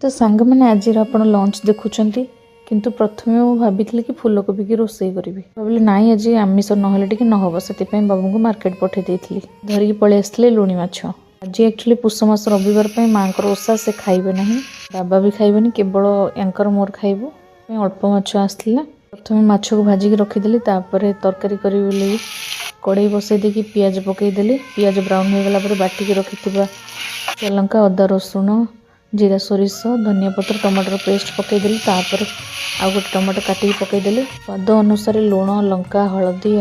तो सांग मैंने आज आप लंच देखुं किंतु प्रथमे मु भाभी कि फूलकोबी की रोसई करी भाविली ना आज आमिष ना नहब से बाबू को मार्केट पठे देती धरिकी पलि आसते लुणी माछ आज एक्चुअली पुष मास रविवार माँ को ओषा से खाइबे ना बाबा भी खाइबेनि केवल यांकर मोर खाइबू अल्प माछ आसला प्रथम माछ को भाजिकी रखीदेली तरकारी करी कड़ई बसई देकी पियाज पकईदेली पियाज ब्राउन हो गला बाटिकी रखी लंका अदा रसुण जीरा सोरिष धनिया पत्र टमाटर पेस्ट पकईदेली आउ गोटे टमाटर काटिकी पकईदेली स्वाद अनुसार लुण लंका हलदी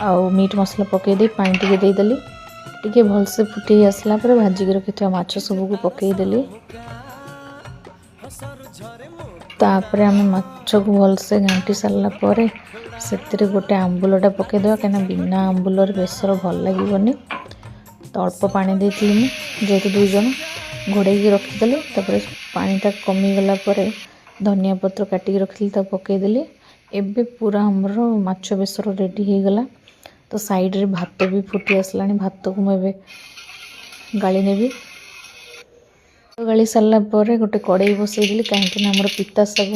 आउ मीट मसला पकईदे पानी टिके देदेली टिके भलसे फुटे आसला भाजिकी रखी माछ सबको पकईदेली तापर आम माछ को भलसे घांटी सारा से गोटे आंबुलटा पकईदेवा कहीं बिना आंबुलर बेसर भल लगे तो अल्प पानी देती जेहेतु दुई जन घोड़े रखीदेली पानीटा कमीगला धनिया पत्र काटिकी रखी पकईदेली एबे पूरा हमर माछ बेसर रेडी हो गला तो साइड रे भात भी फुटी आसला भात को मुझे गाड़ी नेबी गाड़ी सारा गोटे कड़ई बसईदेली कहीं आमर पिता शाग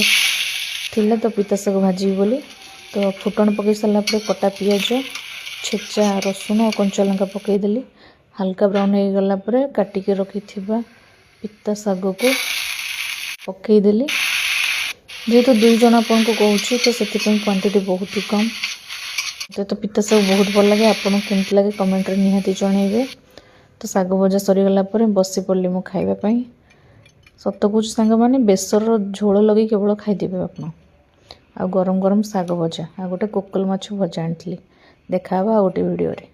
थिला तो पिता शाग भाजी बोली तो फुटण पकई सारा कटा पियाज छेचा रसुण और कंचा लंका पकईदेली हल्का ब्राउन हो गला काटिकी रखी पिता शाग को पकईदेली जेहेतु दुई जन आपन को कहूँ तो से क्वांटिटी बहुत ही कम तो पिता शाग बहुत भल लगे आपको केमती लगे कमेंट निहाती जनइबे तो शाग भजा सरीगला बसी पड़ली मु खाइबापी सत कौच सांग मैंने बेसर झोल लगे केवल खाईदेवे आप आ गरम गरम शाग भजा आ गोटे कोकल माछ भजा आनी देखा आ गोटे वीडियो रे।